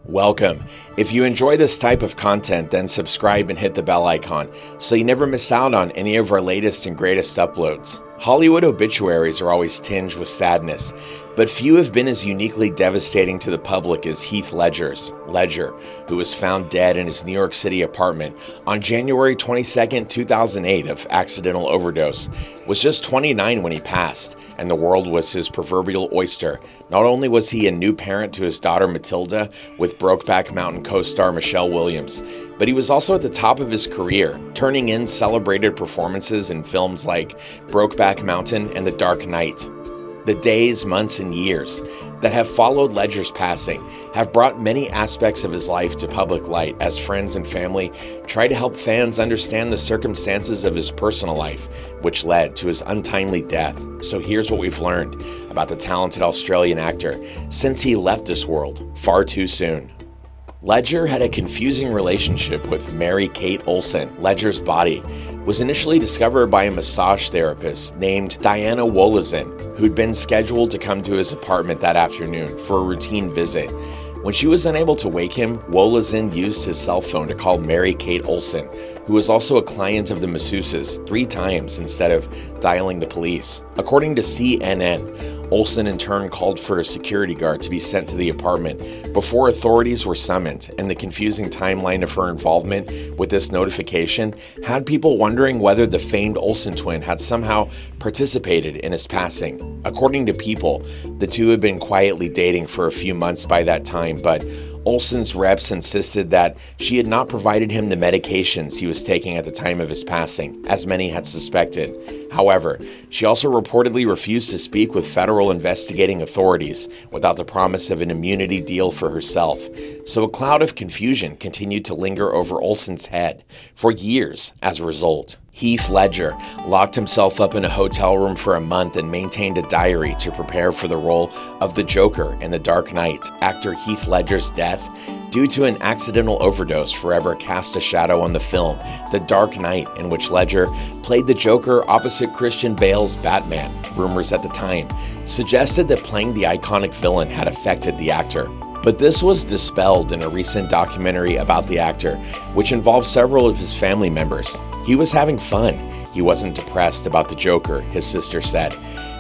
Welcome. If you enjoy this type of content, then subscribe and hit the bell icon so you never miss out on any of our latest and greatest uploads. Hollywood obituaries are always tinged with sadness, but few have been as uniquely devastating to the public as Heath Ledgers, who was found dead in his New York City apartment on January 22, 2008 of accidental overdose. Was just 29 when he passed, and the world was his proverbial oyster. Not only was he a new parent to his daughter Matilda with Brokeback Mountain co-star Michelle Williams, but he was also at the top of his career, turning in celebrated performances in films like Brokeback Mountain and The Dark Knight. The days, months, and years that have followed Ledger's passing have brought many aspects of his life to public light as friends and family try to help fans understand the circumstances of his personal life, which led to his untimely death. So here's what we've learned about the talented Australian actor since he left this world far too soon. Ledger had a confusing relationship with Mary Kate Olsen. Ledger's body was initially discovered by a massage therapist named Diana Wolozin, who'd been scheduled to come to his apartment that afternoon for a routine visit. When she was unable to wake him, Wolozin used his cell phone to call Mary Kate Olsen, who was also a client of the masseuses, 3 times instead of dialing the police. According to CNN, Olsen in turn called for a security guard to be sent to the apartment before authorities were summoned, and the confusing timeline of her involvement with this notification had people wondering whether the famed Olsen twin had somehow participated in his passing. According to People, the two had been quietly dating for a few months by that time, but Olsen's reps insisted that she had not provided him the medications he was taking at the time of his passing, as many had suspected. However, she also reportedly refused to speak with federal investigating authorities without the promise of an immunity deal for herself. So a cloud of confusion continued to linger over Olsen's head for years as a result. Heath Ledger locked himself up in a hotel room for a month and maintained a diary to prepare for the role of the Joker in The Dark Knight. Actor Heath Ledger's death, due to an accidental overdose, forever cast a shadow on the film The Dark Knight, in which Ledger played the Joker opposite Christian Bale's Batman. Rumors at the time suggested that playing the iconic villain had affected the actor. But this was dispelled in a recent documentary about the actor, which involved several of his family members. He was having fun. He wasn't depressed about the Joker, his sister said.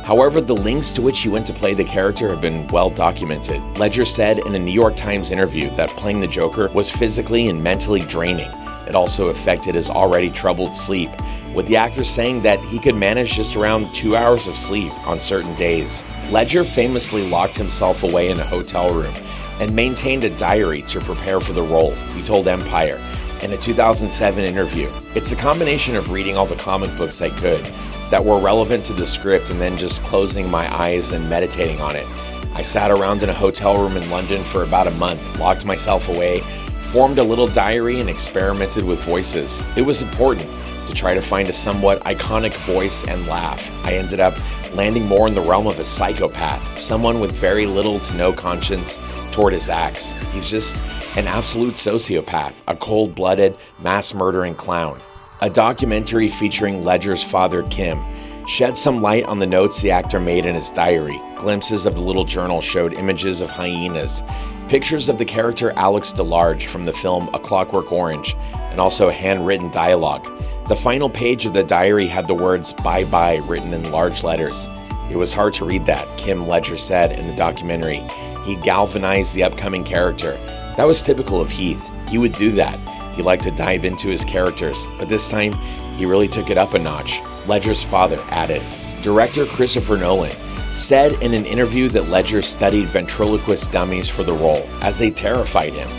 However, the lengths to which he went to play the character have been well documented. Ledger said in a New York Times interview that playing the Joker was physically and mentally draining. It also affected his already troubled sleep, with the actor saying that he could manage just around 2 hours of sleep on certain days. Ledger famously locked himself away in a hotel room and maintained a diary to prepare for the role, he told Empire in a 2007 interview. It's a combination of reading all the comic books I could that were relevant to the script and then just closing my eyes and meditating on it. I sat around in a hotel room in London for about a month, locked myself away, formed a little diary, and experimented with voices. It was important to try to find a somewhat iconic voice and laugh. I ended up landing more in the realm of a psychopath, someone with very little to no conscience toward his acts. He's just an absolute sociopath, a cold-blooded, mass-murdering clown. A documentary featuring Ledger's father, Kim, shed some light on the notes the actor made in his diary. Glimpses of the little journal showed images of hyenas, pictures of the character Alex DeLarge from the film A Clockwork Orange, and also handwritten dialogue. The final page of the diary had the words "bye-bye" written in large letters. It was hard to read that, Kim Ledger said in the documentary. He galvanized the upcoming character. That was typical of Heath. He would do that. He liked to dive into his characters, but this time he really took it up a notch, Ledger's father added. Director Christopher Nolan said in an interview that Ledger studied ventriloquist dummies for the role, as they terrified him.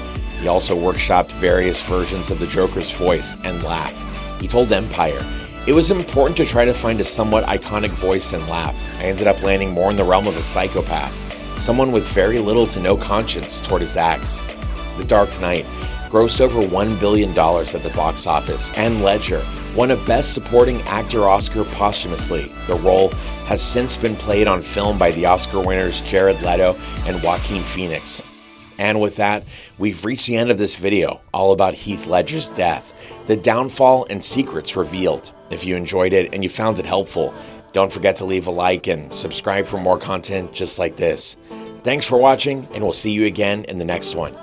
He also workshopped various versions of the Joker's voice and laugh. He told Empire, "It was important to try to find a somewhat iconic voice and laugh. I ended up landing more in the realm of a psychopath, someone with very little to no conscience toward his acts." The Dark Knight grossed over $1 billion at the box office, and Ledger won a Best Supporting Actor Oscar posthumously. The role has since been played on film by the Oscar winners Jared Leto and Joaquin Phoenix. And with that, we've reached the end of this video, all about Heath Ledger's death, the downfall and secrets revealed. If you enjoyed it and you found it helpful, don't forget to leave a like and subscribe for more content just like this. Thanks for watching, and we'll see you again in the next one.